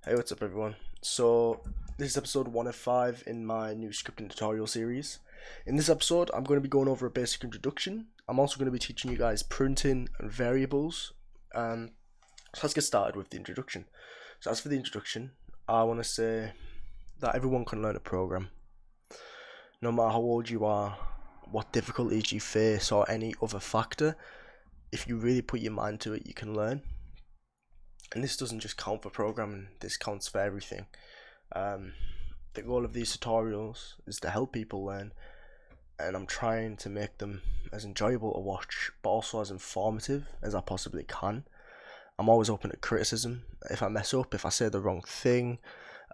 Hey, what's up everyone? So, this is episode 1 of 5 in my new scripting tutorial series. In this episode, I'm going to be going over a basic introduction. I'm also going to be teaching you guys printing and variables. So let's get started with the introduction. So as for the introduction, I want to say that everyone can learn a program. No matter how old you are, what difficulties you face, or any other factor, if you really put your mind to it, you can learn. And this doesn't just count for programming, this counts for everything. The goal of these tutorials is to help people learn, and I'm trying to make them as enjoyable to watch, but also as informative as I possibly can. I'm always open to criticism. If I mess up, if I say the wrong thing,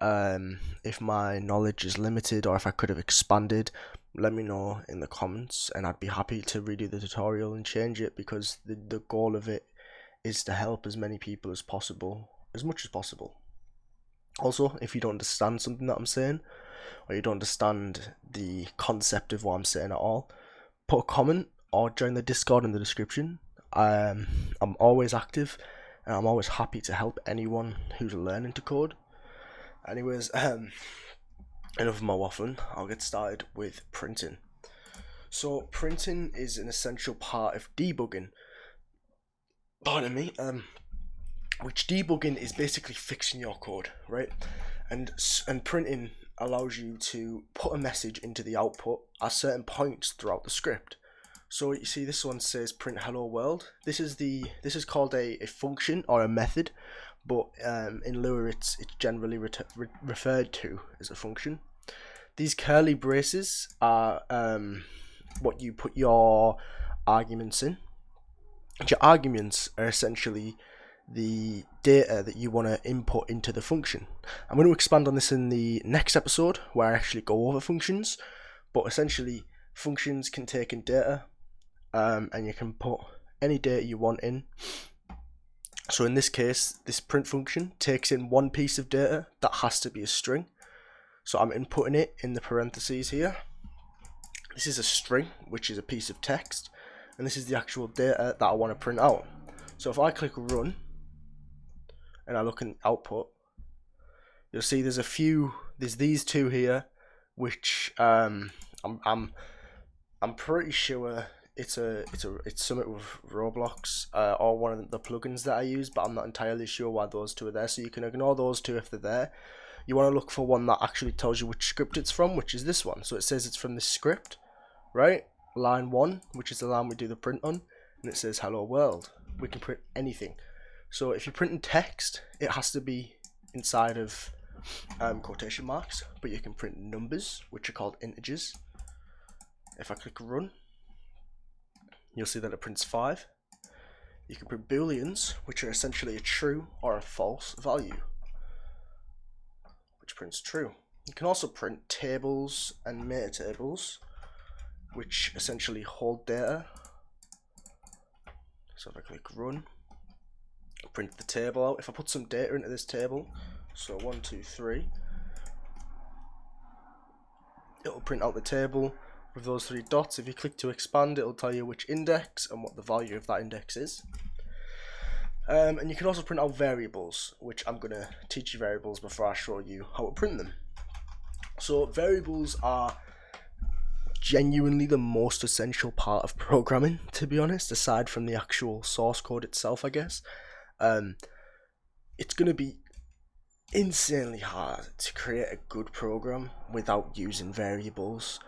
if my knowledge is limited, or if I could have expanded, let me know in the comments, and I'd be happy to redo the tutorial and change it, because the goal of it is to help as many people as possible, as much as possible. Also, if you don't understand something that I'm saying, or you don't understand the concept of what I'm saying at all, put a comment or join the Discord in the description. I'm always active, and I'm always happy to help anyone who's learning to code. Anyways, enough of my waffling, I'll get started with printing. So printing is an essential part of debugging. Pardon me, which debugging is basically fixing your code, right? And printing allows you to put a message into the output at certain points throughout the script. So you see, this one says print hello world. This is called a function or a method, but in Lua it's generally referred to as a function. These curly braces are what you put your arguments in. Your arguments are essentially the data that you want to input into the function. I'm going to expand on this in the next episode, where I actually go over functions, but essentially functions can take in data, and you can put any data you want in. So in this case, this print function takes in one piece of data that has to be a string, so I'm inputting it in the parentheses here. This is a string, which is a piece of text, and this is the actual data that I want to print out. So if I click run and I look in output, you'll see there's these two here, which I'm pretty sure it's something with Roblox or one of the plugins that I use, but I'm not entirely sure why those two are there. So you can ignore those two if they're there. You want to look for one that actually tells you which script it's from, which is this one. So it says it's from this script, right? Line 1, which is the line we do the print on, and it says hello world. We can print anything. So if you're printing text, it has to be inside of quotation marks, but you can print numbers, which are called integers. If I click run, you'll see that it prints 5. You can print booleans, which are essentially a true or a false value, which prints true. You can also print tables and metatables, which essentially hold data. So if I click run, print the table out. If I put some data into this table, so 1, 2, 3, it'll print out the table with those 3 dots. If you click to expand, it'll tell you which index and what the value of that index is. And you can also print out variables, which I'm going to teach you variables before I show you how to print them. So variables are genuinely the most essential part of programming, to be honest, aside from the actual source code itself, I guess. It's going to be insanely hard to create a good program without using variables,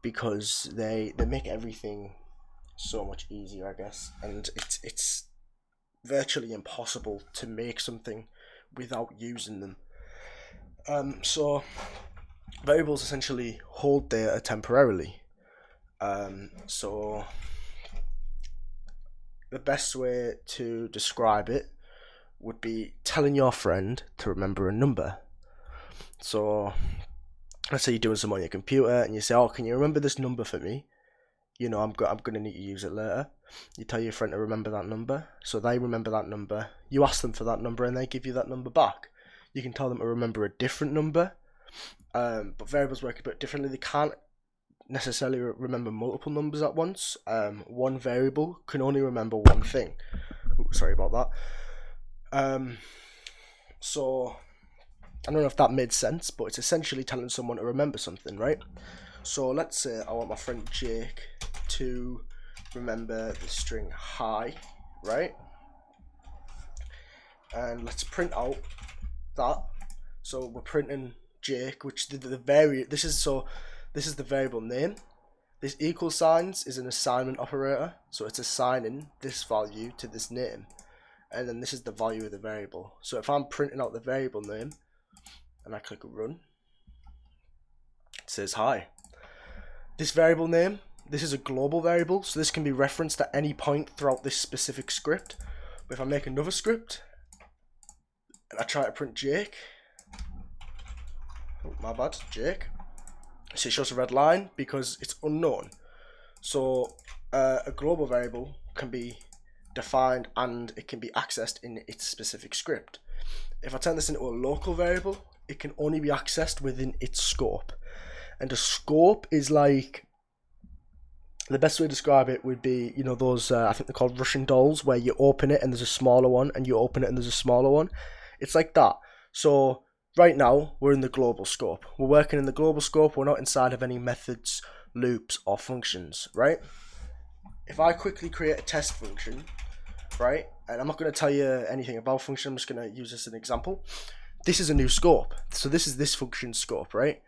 because they make everything so much easier, I guess, and it's virtually impossible to make something without using them. So variables essentially hold data temporarily. So the best way to describe it would be telling your friend to remember a number. So let's say you're doing something on your computer and you say, oh, can you remember this number for me? You know, I'm gonna need to use it later. You tell your friend to remember that number, so they remember that number. You ask them for that number and they give you that number back. You can tell them to remember a different number, but variables work a bit differently. They can't necessarily remember multiple numbers at once. One variable can only remember one thing. Ooh, sorry about that. So I don't know if that made sense, but it's essentially telling someone to remember something, right? So let's say I want my friend Jake to remember the string hi, right? And let's print out that. So we're printing Jake, which this is the variable name. This equal signs is an assignment operator, so it's assigning this value to this name, and then this is the value of the variable. So if I'm printing out the variable name and I click run, it says hi. This variable name, this is a global variable, so this can be referenced at any point throughout this specific script. But if I make another script and I try to print Jake, oh my bad, Jake, so it shows a red line because it's unknown. So a global variable can be defined and it can be accessed in its specific script. If I turn this into a local variable, it can only be accessed within its scope. And a scope is like, the best way to describe it would be, you know, those, I think they're called Russian dolls, where you open it and there's a smaller one, and you open it and there's a smaller one. It's like that. So right now, we're in the global scope. We're working in the global scope. We're not inside of any methods, loops, or functions, right? If I quickly create a test function, right, and I'm not going to tell you anything about function, I'm just going to use this as an example. This is a new scope. So this is this function's scope, right?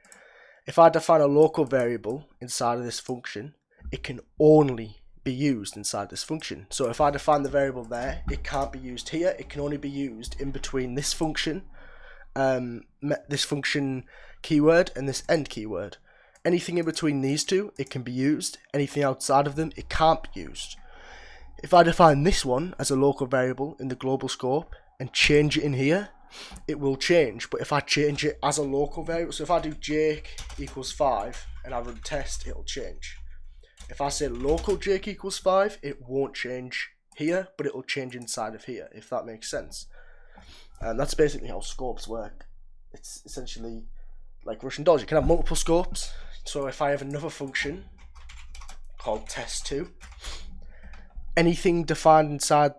If I define a local variable inside of this function, it can only be used inside this function. So if I define the variable there, it can't be used here. It can only be used in between this function keyword and this end keyword. Anything in between these two, it can be used. Anything outside of them, it can't be used. If I define this one as a local variable in the global scope and change it in here, it will change. But if I change it as a local variable, so if I do Jake equals 5 and I run test, it'll change. If I say local Jake equals 5, it won't change here, but it'll change inside of here, if that makes sense. And that's basically how scopes work. It's essentially like Russian dolls. You can have multiple scopes. So if I have another function called test2, anything defined inside,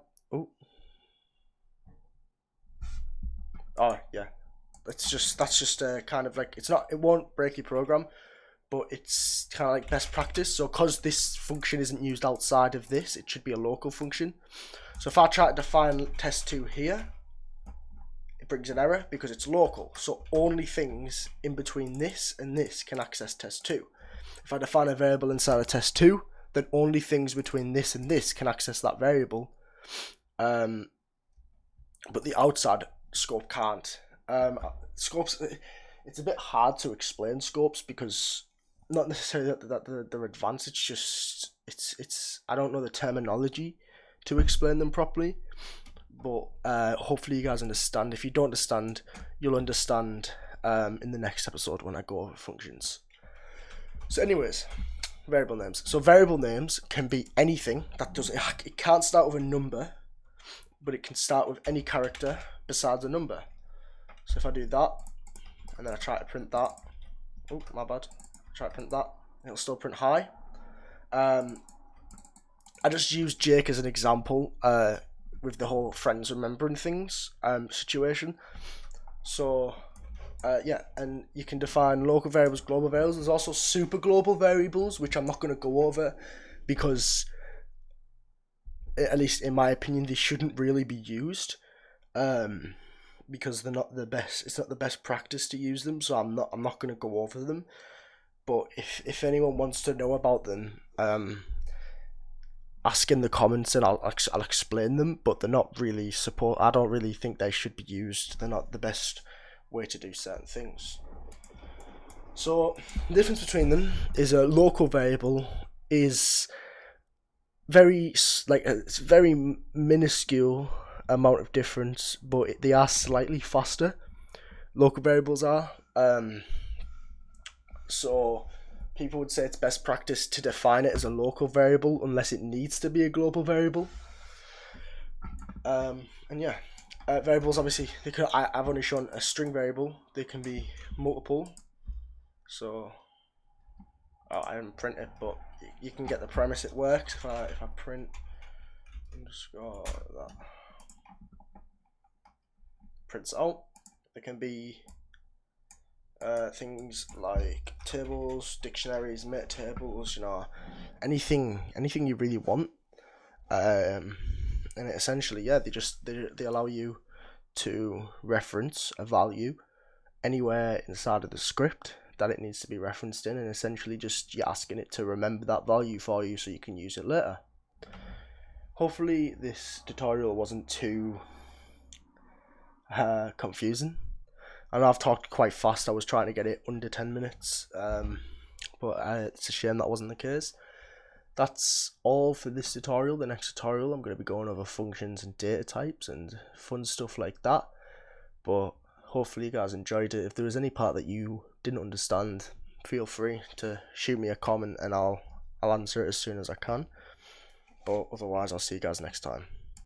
that's just kind of like, it won't break your program, but it's kind of like best practice. So because this function isn't used outside of this, it should be a local function. So if I try to define test2 here, it brings an error because it's local. So only things in between this and this can access test2. If I define a variable inside of test2, then only things between this and this can access that variable. But the outside scope can't. Scopes, it's a bit hard to explain scopes because not necessarily that they're advanced. It's just it's I don't know the terminology to explain them properly, but hopefully you guys understand. If you don't understand, you'll understand in the next episode when I go over functions. So anyways, variable names. So variable names can be anything that doesn't. It can't start with a number, but it can start with any character besides a number. So if I do that, and then I try to print that, oh my bad, try to print that, it'll still print hi. I just used Jake as an example with the whole friends remembering things situation. So yeah, and you can define local variables, global variables. There's also super global variables, which I'm not going to go over because, at least in my opinion, they shouldn't really be used. Because they're not the best. It's not the best practice to use them, so I'm not going to go over them. But if anyone wants to know about them, ask in the comments and I'll explain them. But they're not really I don't really think they should be used. They're not the best way to do certain things. So the difference between them is a local variable is it's very minuscule amount of difference, but they are slightly faster. Local variables are. So people would say it's best practice to define it as a local variable unless it needs to be a global variable. And yeah, variables obviously I've only shown a string variable. They can be multiple. So I didn't print it, but you can get the premise. It works if I print underscore that. Prints out. It can be things like tables, dictionaries, meta tables, you know, anything you really want. And essentially, yeah, they allow you to reference a value anywhere inside of the script that it needs to be referenced in, and essentially just you're asking it to remember that value for you so you can use it later. Hopefully this tutorial wasn't too confusing. I know I've talked quite fast. I was trying to get it under 10 minutes, but it's a shame that wasn't the case. That's all for this tutorial. The next tutorial I'm going to be going over functions and data types and fun stuff like that. But hopefully you guys enjoyed it. If there was any part that you didn't understand, feel free to shoot me a comment and I'll answer it as soon as I can. But otherwise, I'll see you guys next time.